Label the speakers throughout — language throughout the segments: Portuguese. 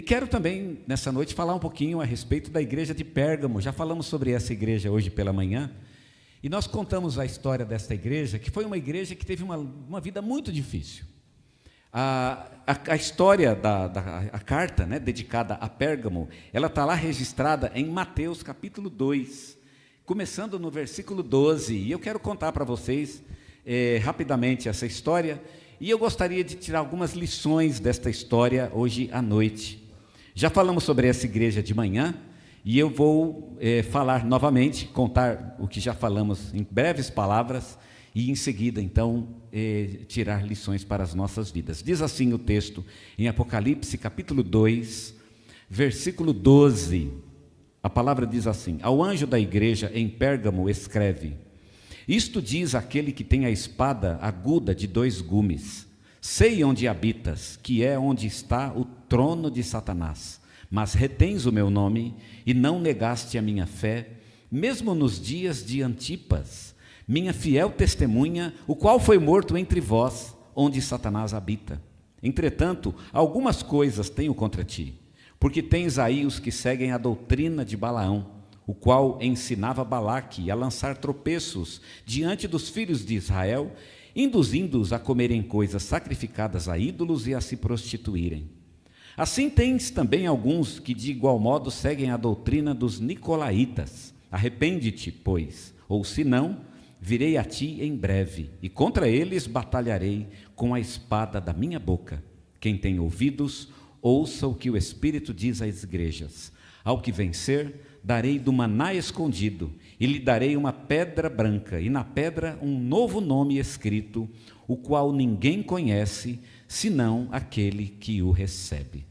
Speaker 1: E quero também, nessa noite, falar um pouquinho a respeito da igreja de Pérgamo. Já falamos sobre essa igreja hoje pela manhã, e nós contamos a história desta igreja, que foi uma igreja que teve uma vida muito difícil. A história a carta, né, dedicada a Pérgamo, ela está lá registrada em Mateus capítulo 2, começando no versículo 12, e eu quero contar para vocês rapidamente essa história, e eu gostaria de tirar algumas lições desta história hoje à noite. Já falamos sobre essa igreja de manhã, e eu vou falar novamente, contar o que já falamos em breves palavras, e em seguida, então, tirar lições para as nossas vidas. Diz assim o texto, em Apocalipse, capítulo 2, versículo 12, a palavra diz assim: ao anjo da igreja em Pérgamo escreve: isto diz aquele que tem a espada aguda de 2 gumes, sei onde habitas, que é onde está o trono de Satanás, mas retens o meu nome, e não negaste a minha fé, mesmo nos dias de Antipas, minha fiel testemunha, o qual foi morto entre vós, onde Satanás habita. Entretanto, algumas coisas tenho contra ti, porque tens aí os que seguem a doutrina de Balaão, o qual ensinava Balaque a lançar tropeços diante dos filhos de Israel, induzindo-os a comerem coisas sacrificadas a ídolos e a se prostituírem. Assim tens também alguns que de igual modo seguem a doutrina dos nicolaítas. Arrepende-te, pois, ou se não, virei a ti em breve, e contra eles batalharei com a espada da minha boca. Quem tem ouvidos, ouça o que o Espírito diz às igrejas. Ao que vencer, darei do maná escondido, e lhe darei uma pedra branca, e na pedra um novo nome escrito, o qual ninguém conhece, senão aquele que o recebe.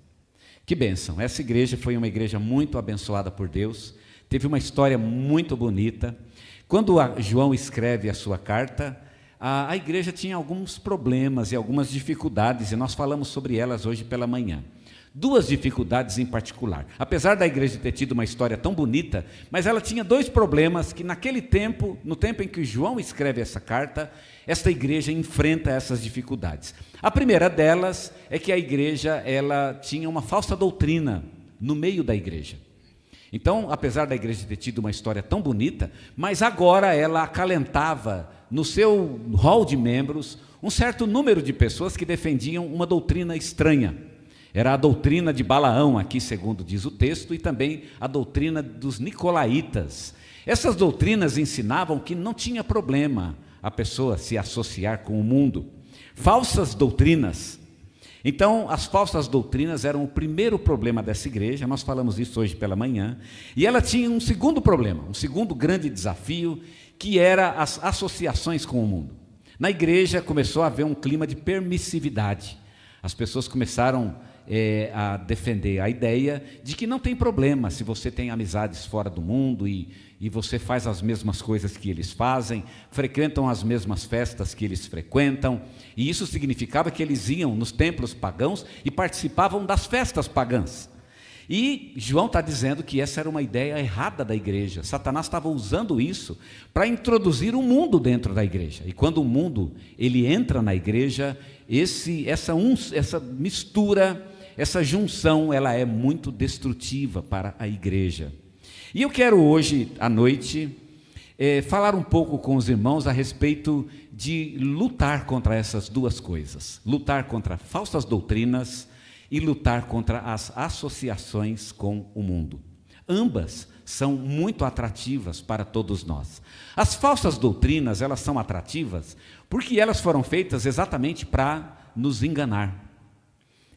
Speaker 1: Que bênção! Essa igreja foi uma igreja muito abençoada por Deus, teve uma história muito bonita. Quando João escreve a sua carta, a igreja tinha alguns problemas e algumas dificuldades, e nós falamos sobre elas hoje pela manhã. 2 dificuldades em particular. Apesar da igreja ter tido uma história tão bonita, mas ela tinha 2 problemas que naquele tempo, no tempo em que João escreve essa carta, esta igreja enfrenta essas dificuldades. A primeira delas é que a igreja ela tinha uma falsa doutrina no meio da igreja. Então, apesar da igreja ter tido uma história tão bonita, mas agora ela acalentava no seu hall de membros um certo número de pessoas que defendiam uma doutrina estranha. Era a doutrina de Balaão, aqui segundo diz o texto, e também a doutrina dos nicolaítas. Essas doutrinas ensinavam que não tinha problema a pessoa se associar com o mundo. Falsas doutrinas. Então, as falsas doutrinas eram o primeiro problema dessa igreja, nós falamos isso hoje pela manhã, e ela tinha um segundo problema, um segundo grande desafio, que era as associações com o mundo. Na igreja começou a haver um clima de permissividade, as pessoas começaram a defender a ideia de que não tem problema se você tem amizades fora do mundo e você faz as mesmas coisas que eles fazem, frequentam as mesmas festas que eles frequentam, e isso significava que eles iam nos templos pagãos e participavam das festas pagãs. E João está dizendo que essa era uma ideia errada da igreja. Satanás estava usando isso para introduzir o mundo dentro da igreja. E quando o mundo ele entra na igreja, essa mistura, essa junção, ela é muito destrutiva para a igreja. E eu quero hoje à noite falar um pouco com os irmãos a respeito de lutar contra essas 2 coisas. Lutar contra falsas doutrinas e lutar contra as associações com o mundo. Ambas são muito atrativas para todos nós. As falsas doutrinas, elas são atrativas porque elas foram feitas exatamente para nos enganar.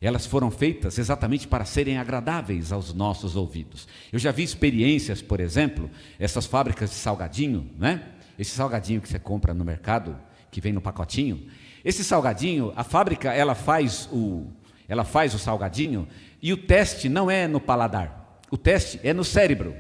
Speaker 1: Elas foram feitas exatamente para serem agradáveis aos nossos ouvidos. Eu já vi experiências, por exemplo, essas fábricas de salgadinho, né? Esse salgadinho que você compra no mercado, que vem no pacotinho. Esse salgadinho, a fábrica, ela faz o salgadinho e o teste não é no paladar, o teste é no cérebro.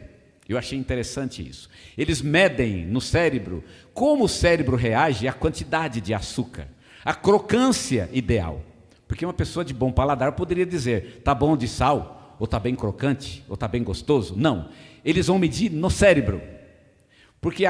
Speaker 1: Eu achei interessante isso. Eles medem no cérebro como o cérebro reage à quantidade de açúcar, à crocância ideal. Porque uma pessoa de bom paladar poderia dizer, está bom de sal, ou está bem crocante, ou está bem gostoso. Não, eles vão medir no cérebro. Porque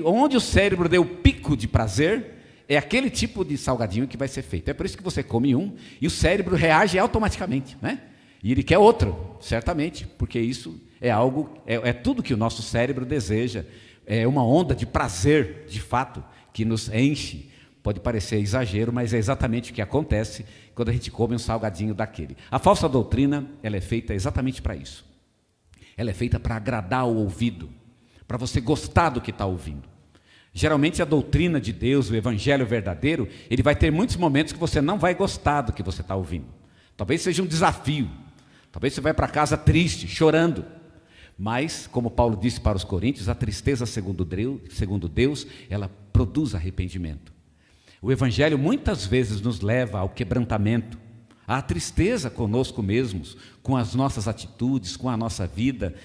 Speaker 1: onde o cérebro deu pico de prazer, é aquele tipo de salgadinho que vai ser feito. É por isso que você come um e o cérebro reage automaticamente, né? E ele quer outro, certamente, porque isso é algo, é tudo que o nosso cérebro deseja. É uma onda de prazer, de fato, que nos enche. Pode parecer exagero, mas é exatamente o que acontece quando a gente come um salgadinho daquele. A falsa doutrina, ela é feita exatamente para isso. Ela é feita para agradar o ouvido, para você gostar do que está ouvindo. Geralmente a doutrina de Deus, o evangelho verdadeiro, ele vai ter muitos momentos que você não vai gostar do que você está ouvindo. Talvez seja um desafio, talvez você vai para casa triste, chorando. Mas, como Paulo disse para os coríntios, a tristeza segundo Deus, ela produz arrependimento. O evangelho muitas vezes nos leva ao quebrantamento, à tristeza conosco mesmos, com as nossas atitudes, com a nossa vida.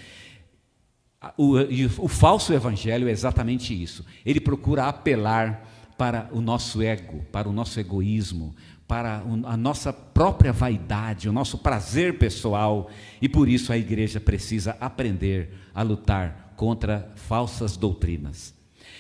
Speaker 1: O falso evangelho é exatamente isso. Ele procura apelar para o nosso ego, para o nosso egoísmo, para a nossa própria vaidade, o nosso prazer pessoal. E por isso a igreja precisa aprender a lutar contra falsas doutrinas.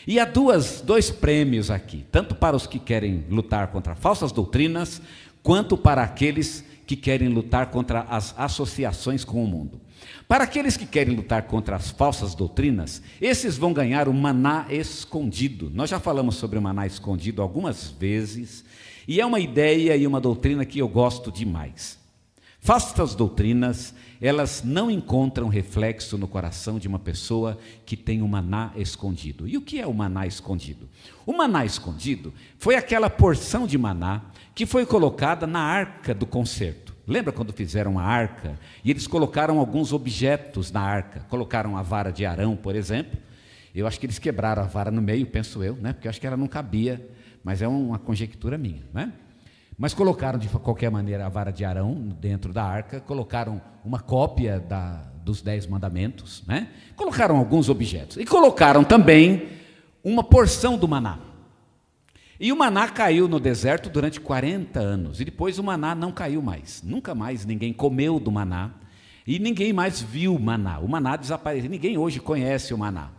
Speaker 1: E há dois prêmios aqui, tanto para os que querem lutar contra falsas doutrinas, quanto para aqueles que querem lutar contra as associações com o mundo. Para aqueles que querem lutar contra as falsas doutrinas, esses vão ganhar o maná escondido. Nós já falamos sobre o maná escondido algumas vezes, e é uma ideia e uma doutrina que eu gosto demais. Falsas doutrinas, elas não encontram reflexo no coração de uma pessoa que tem o maná escondido. E o que é o maná escondido? O maná escondido foi aquela porção de maná que foi colocada na arca do concerto. Lembra quando fizeram a arca? E eles colocaram alguns objetos na arca. Colocaram a vara de Arão, por exemplo. Eu acho que eles quebraram a vara no meio, penso eu, né? Porque eu acho que ela não cabia, mas é uma conjectura minha, né? Mas colocaram de qualquer maneira a vara de Arão dentro da arca, colocaram uma cópia dos 10 mandamentos, né? Colocaram alguns objetos e colocaram também uma porção do maná. E o maná caiu no deserto durante 40 anos, e depois o maná não caiu mais, nunca mais ninguém comeu do maná, e ninguém mais viu o maná desapareceu, ninguém hoje conhece o maná,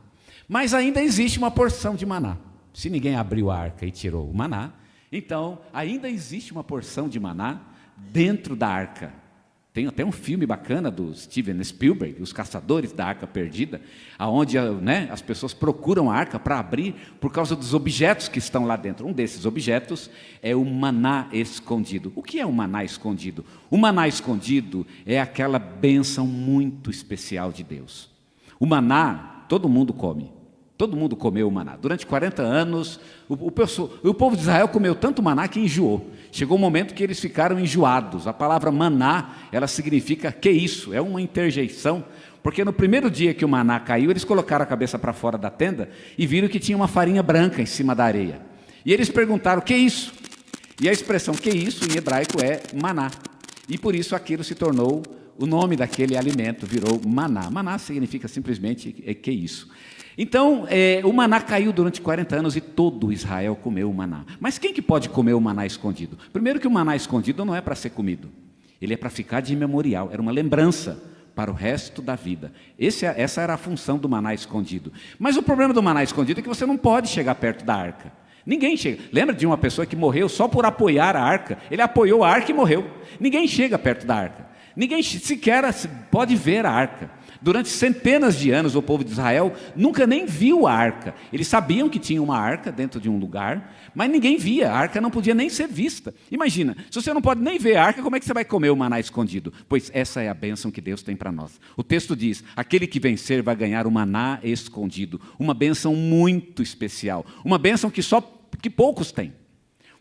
Speaker 1: mas ainda existe uma porção de maná. Se ninguém abriu a arca e tirou o maná, então ainda existe uma porção de maná dentro da arca. Tem até um filme bacana do Steven Spielberg, Os Caçadores da Arca Perdida, onde as pessoas procuram a arca para abrir por causa dos objetos que estão lá dentro. Um desses objetos é o maná escondido. O que é o maná escondido? O maná escondido é aquela bênção muito especial de Deus. O maná, todo mundo come. Todo mundo comeu o maná. Durante 40 anos, o povo de Israel comeu tanto maná que enjoou. Chegou um momento que eles ficaram enjoados. A palavra maná, ela significa que isso, é uma interjeição, porque no primeiro dia que o maná caiu, eles colocaram a cabeça para fora da tenda e viram que tinha uma farinha branca em cima da areia. E eles perguntaram, que isso? E a expressão que isso em hebraico é maná. E por isso aquilo se tornou, o nome daquele alimento virou maná. Maná significa simplesmente que isso. Então, o maná caiu durante 40 anos e todo Israel comeu o maná. Mas quem que pode comer o maná escondido? Primeiro que o maná escondido não é para ser comido. Ele é para ficar de memorial, era uma lembrança para o resto da vida. Essa era a função do maná escondido. Mas o problema do maná escondido é que você não pode chegar perto da arca. Ninguém chega. Lembra de uma pessoa que morreu só por apoiar a arca? Ele apoiou a arca e morreu. Ninguém chega perto da arca. Ninguém sequer pode ver a arca. Durante centenas de anos o povo de Israel nunca nem viu a arca. Eles sabiam que tinha uma arca dentro de um lugar, mas ninguém via, a arca não podia nem ser vista. Imagina, se você não pode nem ver a arca, como é que você vai comer o maná escondido? Pois essa é a bênção que Deus tem para nós. O texto diz, aquele que vencer vai ganhar o maná escondido, uma bênção muito especial, uma bênção que poucos têm,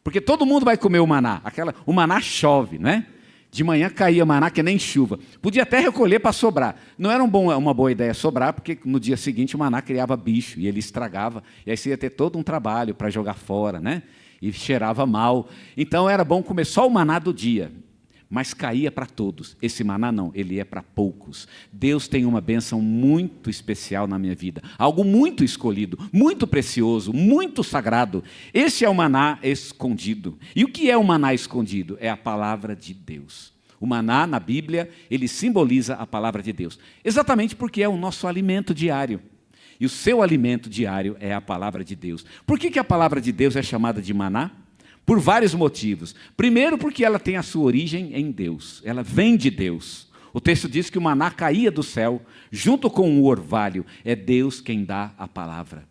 Speaker 1: porque todo mundo vai comer o maná, o maná chove, não é? De manhã caía maná que nem chuva. Podia até recolher para sobrar. Não era uma boa ideia sobrar, porque no dia seguinte o maná criava bicho e ele estragava. E aí você ia ter todo um trabalho para jogar fora, né? E cheirava mal. Então era bom comer só o maná do dia. Mas caía para todos. Esse maná não, ele é para poucos. Deus tem uma bênção muito especial na minha vida. Algo muito escolhido, muito precioso, muito sagrado. Esse é o maná escondido. E o que é o maná escondido? É a palavra de Deus. O maná, na Bíblia, ele simboliza a palavra de Deus. Exatamente porque é o nosso alimento diário. E o seu alimento diário é a palavra de Deus. Por que a palavra de Deus é chamada de maná? Por vários motivos. Primeiro, porque ela tem a sua origem em Deus. Ela vem de Deus. O texto diz que o maná caía do céu, junto com o orvalho. É Deus quem dá a palavra.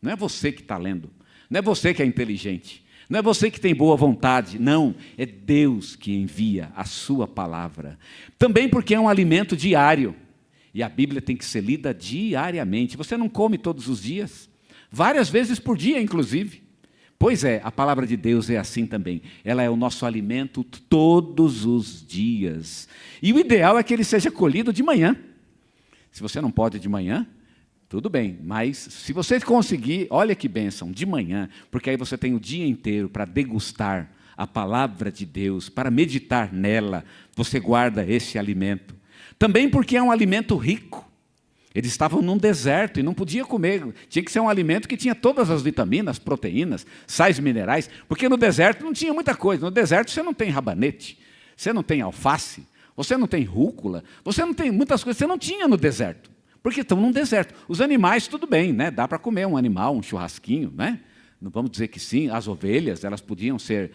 Speaker 1: Não é você que está lendo, não é você que é inteligente, não é você que tem boa vontade, não, é Deus que envia a sua palavra. Também porque é um alimento diário, e a Bíblia tem que ser lida diariamente. Você não come todos os dias? Várias vezes por dia, inclusive. Pois é, a palavra de Deus é assim também. Ela é o nosso alimento todos os dias. E o ideal é que ele seja colhido de manhã. Se você não pode de manhã, tudo bem. Mas se você conseguir, olha que bênção, de manhã. Porque aí você tem o dia inteiro para degustar a palavra de Deus, para meditar nela. Você guarda esse alimento. Também porque é um alimento rico. Eles estavam num deserto e não podia comer. Tinha que ser um alimento que tinha todas as vitaminas, proteínas, sais minerais, porque no deserto não tinha muita coisa. No deserto você não tem rabanete, você não tem alface, você não tem rúcula, você não tem muitas coisas, você não tinha no deserto, porque estão num deserto. Os animais, tudo bem, né? Dá para comer um animal, um churrasquinho, né? Não vamos dizer que sim. As ovelhas, elas poderiam ser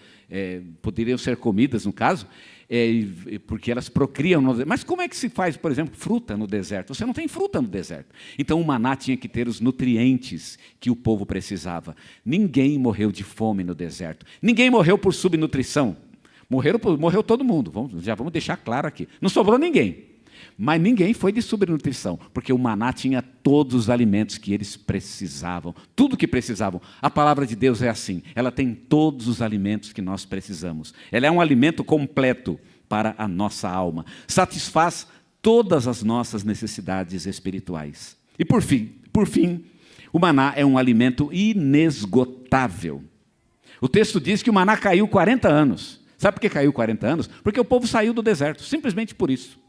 Speaker 1: comidas, no caso, porque elas procriam no deserto. Mas como é que se faz, por exemplo, fruta no deserto? Você não tem fruta no deserto. Então o maná tinha que ter os nutrientes que o povo precisava. Ninguém morreu de fome no deserto. Ninguém morreu por subnutrição. Morreu todo mundo. Já vamos deixar claro aqui. Não sobrou ninguém. Mas ninguém foi de subnutrição, porque o maná tinha todos os alimentos que eles precisavam, tudo que precisavam. A palavra de Deus é assim, ela tem todos os alimentos que nós precisamos. Ela é um alimento completo para a nossa alma, satisfaz todas as nossas necessidades espirituais. E por fim, o maná é um alimento inesgotável. O texto diz que o maná caiu 40 anos. Sabe por que caiu 40 anos? Porque o povo saiu do deserto, simplesmente por isso.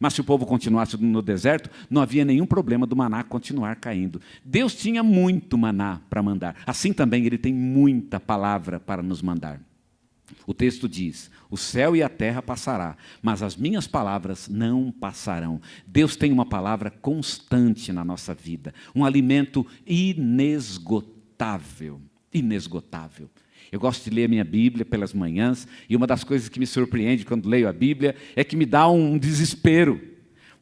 Speaker 1: Mas se o povo continuasse no deserto, não havia nenhum problema do maná continuar caindo. Deus tinha muito maná para mandar. Assim também Ele tem muita palavra para nos mandar. O texto diz, o céu e a terra passará, mas as minhas palavras não passarão. Deus tem uma palavra constante na nossa vida, um alimento inesgotável, inesgotável. Eu gosto de ler a minha Bíblia pelas manhãs, e uma das coisas que me surpreende quando leio a Bíblia é que me dá um desespero,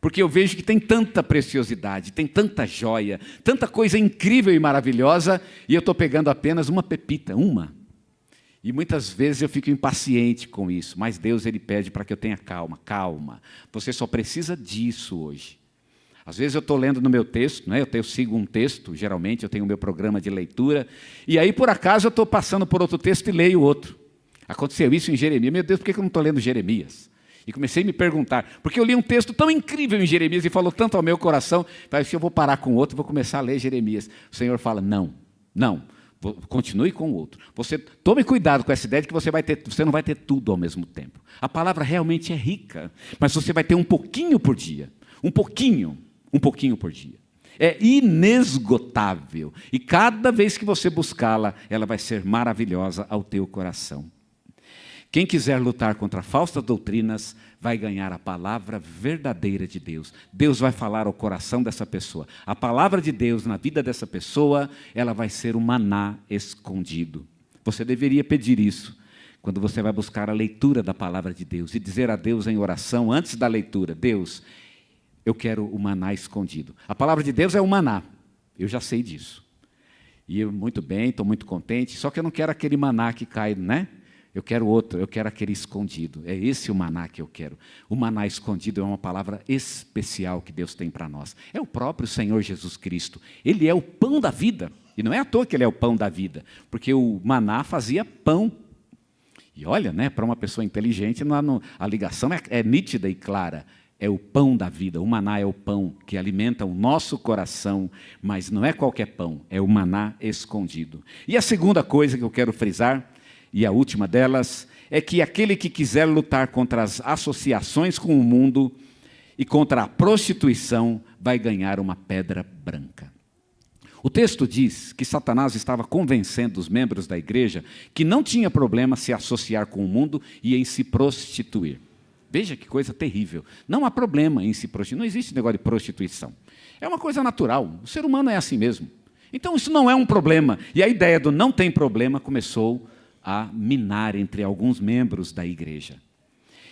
Speaker 1: porque eu vejo que tem tanta preciosidade, tem tanta joia, tanta coisa incrível e maravilhosa, e eu estou pegando apenas uma pepita, uma. E muitas vezes eu fico impaciente com isso, mas Deus Ele pede para que eu tenha calma, calma. Você só precisa disso hoje. Às vezes eu estou lendo no meu texto, né? Eu sigo um texto, geralmente eu tenho o meu programa de leitura, e aí por acaso eu estou passando por outro texto e leio outro. Aconteceu isso em Jeremias. Meu Deus, por que eu não estou lendo Jeremias? E comecei a me perguntar, porque eu li um texto tão incrível em Jeremias e falou tanto ao meu coração, que eu vou parar com o outro e vou começar a ler Jeremias. O Senhor fala, não, continue com o outro. Você tome cuidado com essa ideia de que você não vai ter tudo ao mesmo tempo. A palavra realmente é rica, mas você vai ter um pouquinho por dia, um pouquinho por dia. É inesgotável. E cada vez que você buscá-la, ela vai ser maravilhosa ao teu coração. Quem quiser lutar contra falsas doutrinas, vai ganhar a palavra verdadeira de Deus. Deus vai falar ao coração dessa pessoa. A palavra de Deus na vida dessa pessoa, ela vai ser um maná escondido. Você deveria pedir isso quando você vai buscar a leitura da palavra de Deus e dizer a Deus em oração, antes da leitura, Deus, eu quero o maná escondido. A palavra de Deus é o maná, eu já sei disso. E eu, muito bem, estou muito contente, só que eu não quero aquele maná que cai, né? Eu quero outro, eu quero aquele escondido. É esse o maná que eu quero. O maná escondido é uma palavra especial que Deus tem para nós. É o próprio Senhor Jesus Cristo. Ele é o pão da vida. E não é à toa que Ele é o pão da vida, porque o maná fazia pão. E olha, né, para uma pessoa inteligente, a ligação é nítida e clara. É o pão da vida, o maná é o pão que alimenta o nosso coração, mas não é qualquer pão, é o maná escondido. E a segunda coisa que eu quero frisar, e a última delas, é que aquele que quiser lutar contra as associações com o mundo e contra a prostituição, vai ganhar uma pedra branca. O texto diz que Satanás estava convencendo os membros da igreja que não tinha problema se associar com o mundo e em se prostituir. Veja que coisa terrível. Não há problema em se prostituir. Não existe negócio de prostituição. É uma coisa natural. O ser humano é assim mesmo. Então isso não é um problema. E a ideia do não tem problema começou a minar entre alguns membros da igreja.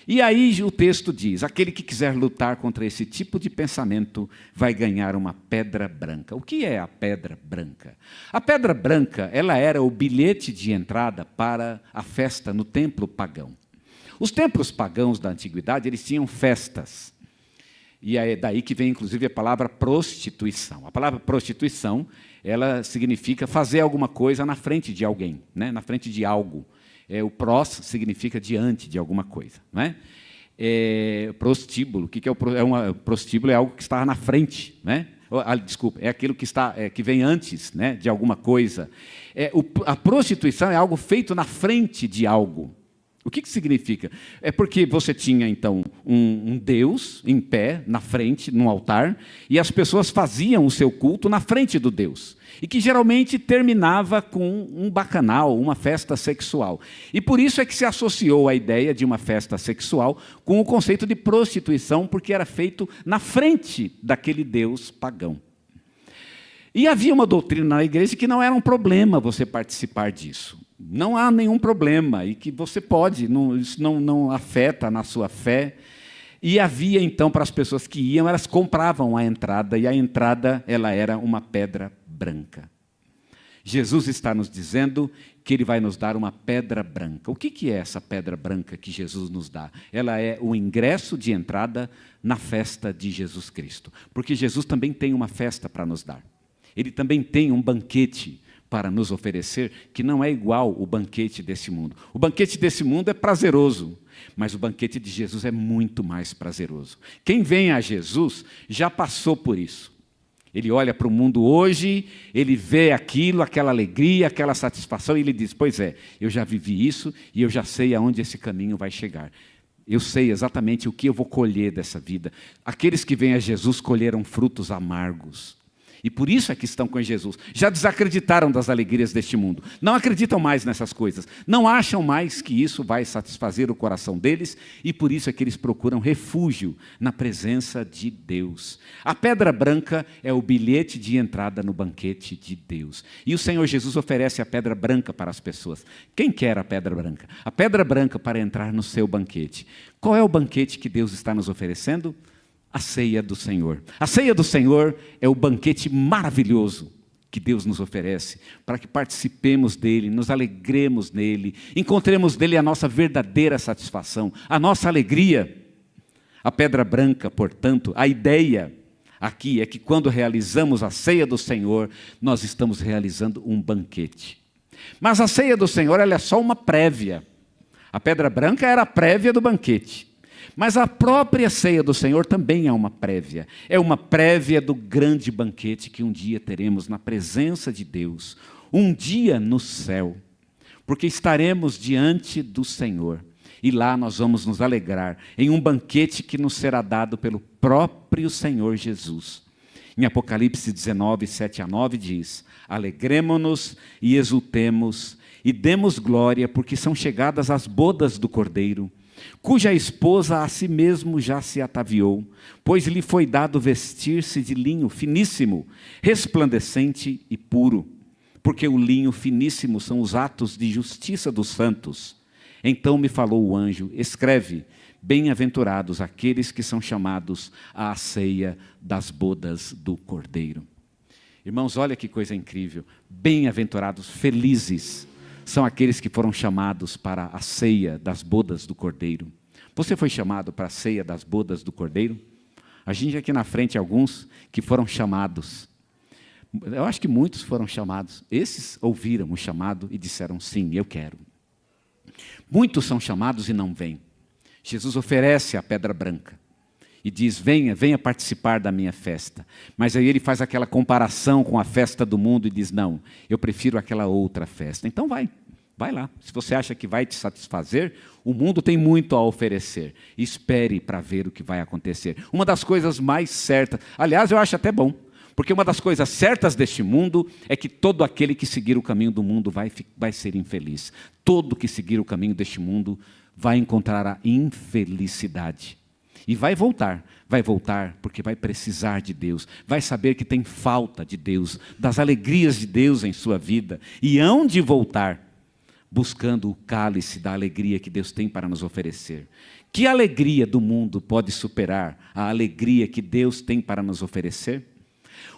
Speaker 2: E aí o texto diz, aquele que quiser lutar contra esse tipo de pensamento vai ganhar uma pedra branca. O que é a pedra branca? A pedra branca, ela era o bilhete de entrada para a festa no templo pagão. Os templos pagãos da antiguidade, eles tinham festas. E é daí que vem, inclusive, a palavra prostituição. A palavra prostituição, ela significa fazer alguma coisa na frente de alguém, né? Na frente de algo. O prós significa diante de alguma coisa. Não é? Prostíbulo, o que é o prostíbulo? É algo que está na frente. Né? Desculpa, é aquilo que vem antes, né, de alguma coisa. A prostituição é algo feito na frente de algo. O que significa? É porque você tinha, então, um Deus em pé, na frente, num altar, e as pessoas faziam o seu culto na frente do Deus. E que geralmente terminava com um bacanal, uma festa sexual. E por isso é que se associou a ideia de uma festa sexual com o conceito de prostituição, porque era feito na frente daquele Deus pagão. E havia uma doutrina na igreja que não era um problema você participar disso. Não há nenhum problema, e que você pode, isso não afeta na sua fé. E havia, então, para as pessoas que iam, elas compravam a entrada, e a entrada ela era uma pedra branca. Jesus está nos dizendo que Ele vai nos dar uma pedra branca. O que é essa pedra branca que Jesus nos dá? Ela é o ingresso de entrada na festa de Jesus Cristo. Porque Jesus também tem uma festa para nos dar. Ele também tem um banquete para nos oferecer, que não é igual o banquete desse mundo. O banquete desse mundo é prazeroso, mas o banquete de Jesus é muito mais prazeroso. Quem vem a Jesus já passou por isso. Ele olha para o mundo hoje, ele vê aquilo, aquela alegria, aquela satisfação, e ele diz, pois é, eu já vivi isso e eu já sei aonde esse caminho vai chegar. Eu sei exatamente o que eu vou colher dessa vida. Aqueles que vêm a Jesus colheram frutos amargos. E por isso é que estão com Jesus. Já desacreditaram das alegrias deste mundo. Não acreditam mais nessas coisas. Não acham mais que isso vai satisfazer o coração deles. E por isso é que eles procuram refúgio na presença de Deus. A pedra branca é o bilhete de entrada no banquete de Deus. E o Senhor Jesus oferece a pedra branca para as pessoas. Quem quer a pedra branca? A pedra branca para entrar no seu banquete. Qual é o banquete que Deus está nos oferecendo? A ceia do Senhor. A ceia do Senhor é o banquete maravilhoso que Deus nos oferece, para que participemos dele, nos alegremos nele, encontremos nele a nossa verdadeira satisfação, a nossa alegria. A pedra branca, portanto, a ideia aqui é que quando realizamos a ceia do Senhor, nós estamos realizando um banquete. Mas a ceia do Senhor, ela é só uma prévia. A pedra branca era a prévia do banquete. Mas a própria ceia do Senhor também é uma prévia. É uma prévia do grande banquete que um dia teremos na presença de Deus. Um dia no céu. Porque estaremos diante do Senhor. E lá nós vamos nos alegrar em um banquete que nos será dado pelo próprio Senhor Jesus. Em Apocalipse 19, 7-9 diz, alegremo-nos e exultemos e demos glória porque são chegadas as bodas do Cordeiro, cuja esposa a si mesmo já se ataviou, pois lhe foi dado vestir-se de linho finíssimo, resplandecente e puro, porque o linho finíssimo são os atos de justiça dos santos. Então me falou o anjo, escreve, bem-aventurados aqueles que são chamados à ceia das bodas do Cordeiro. Irmãos, olha que coisa incrível, bem-aventurados, felizes, são aqueles que foram chamados para a ceia das bodas do Cordeiro. Você foi chamado para a ceia das bodas do Cordeiro? A gente aqui na frente, alguns que foram chamados. Eu acho que muitos foram chamados. Esses ouviram o chamado e disseram, sim, eu quero. Muitos são chamados e não vêm. Jesus oferece a pedra branca e diz, venha participar da minha festa. Mas aí ele faz aquela comparação com a festa do mundo e diz, não, eu prefiro aquela outra festa. Então vai lá. Se você acha que vai te satisfazer, o mundo tem muito a oferecer. Espere para ver o que vai acontecer. Uma das coisas mais certas, aliás, eu acho até bom, porque uma das coisas certas deste mundo é que todo aquele que seguir o caminho do mundo vai ser infeliz. Todo que seguir o caminho deste mundo vai encontrar a infelicidade. E vai voltar porque vai precisar de Deus, vai saber que tem falta de Deus, das alegrias de Deus em sua vida, e hão de voltar buscando o cálice da alegria que Deus tem para nos oferecer. Que alegria do mundo pode superar a alegria que Deus tem para nos oferecer?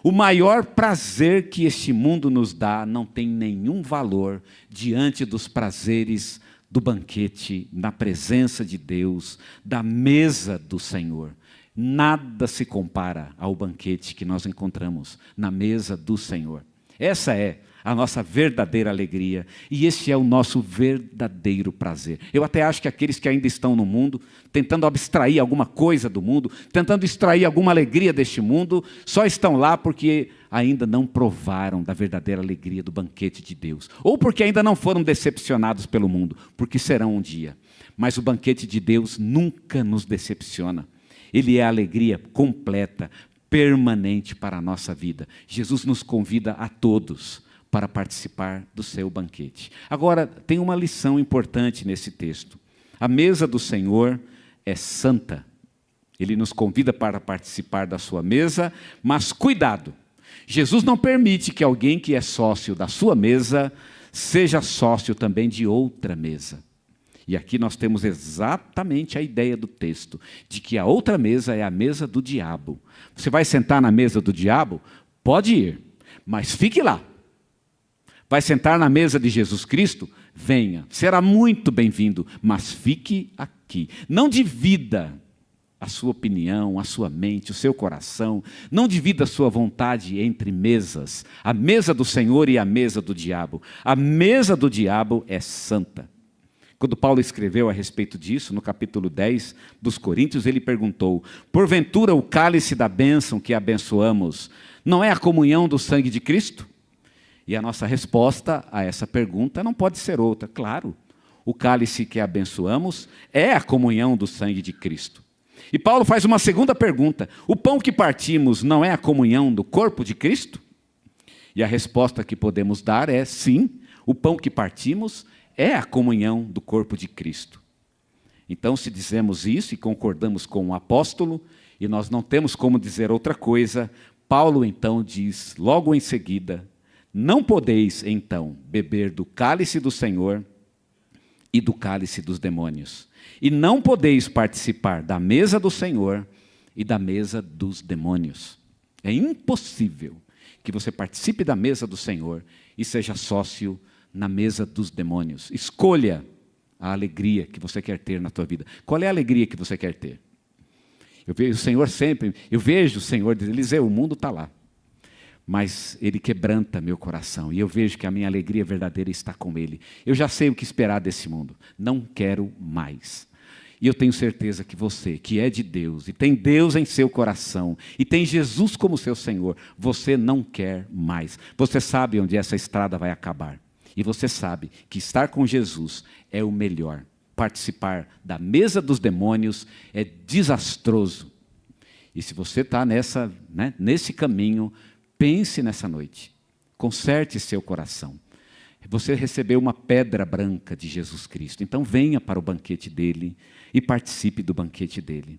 Speaker 2: O maior prazer que este mundo nos dá não tem nenhum valor diante dos prazeres do banquete, na presença de Deus, da mesa do Senhor. Nada se compara ao banquete que nós encontramos na mesa do Senhor. Essa é a nossa verdadeira alegria e este é o nosso verdadeiro prazer. Eu até acho que aqueles que ainda estão no mundo, tentando abstrair alguma coisa do mundo, tentando extrair alguma alegria deste mundo, só estão lá porque ainda não provaram da verdadeira alegria do banquete de Deus. Ou porque ainda não foram decepcionados pelo mundo, porque serão um dia. Mas o banquete de Deus nunca nos decepciona. Ele é a alegria completa, permanente para a nossa vida. Jesus nos convida a todos para participar do seu banquete. Agora, tem uma lição importante nesse texto. A mesa do Senhor é santa. Ele nos convida para participar da sua mesa, mas cuidado! Jesus não permite que alguém que é sócio da sua mesa seja sócio também de outra mesa. E aqui nós temos exatamente a ideia do texto, de que a outra mesa é a mesa do diabo. Você vai sentar na mesa do diabo? Pode ir, mas fique lá. Vai sentar na mesa de Jesus Cristo? Venha, será muito bem-vindo, mas fique aqui. Não divida a sua opinião, a sua mente, o seu coração. Não divida a sua vontade entre mesas. A mesa do Senhor e a mesa do diabo. A mesa do diabo é santa. Quando Paulo escreveu a respeito disso, no capítulo 10 dos Coríntios, ele perguntou: porventura o cálice da bênção que abençoamos não é a comunhão do sangue de Cristo? E a nossa resposta a essa pergunta não pode ser outra. Claro, o cálice que abençoamos é a comunhão do sangue de Cristo. E Paulo faz uma segunda pergunta: o pão que partimos não é a comunhão do corpo de Cristo? E a resposta que podemos dar é sim, o pão que partimos é a comunhão do corpo de Cristo. Então, se dizemos isso e concordamos com o apóstolo, e nós não temos como dizer outra coisa, Paulo então diz, logo em seguida: não podeis, então, beber do cálice do Senhor e do cálice dos demônios. E não podeis participar da mesa do Senhor e da mesa dos demônios. É impossível que você participe da mesa do Senhor e seja sócio na mesa dos demônios. Escolha a alegria que você quer ter na tua vida. Qual é a alegria que você quer ter? Eu vejo o Senhor dizer: Eliseu, o mundo está lá. Mas Ele quebranta meu coração, e eu vejo que a minha alegria verdadeira está com Ele. Eu já sei o que esperar desse mundo, não quero mais. E eu tenho certeza que você, que é de Deus, e tem Deus em seu coração, e tem Jesus como seu Senhor, você não quer mais. Você sabe onde essa estrada vai acabar, e você sabe que estar com Jesus é o melhor. Participar da mesa dos demônios é desastroso. E se você está nesse caminho, pense nessa noite, conserte seu coração. Você recebeu uma pedra branca de Jesus Cristo, então venha para o banquete dele e participe do banquete dele.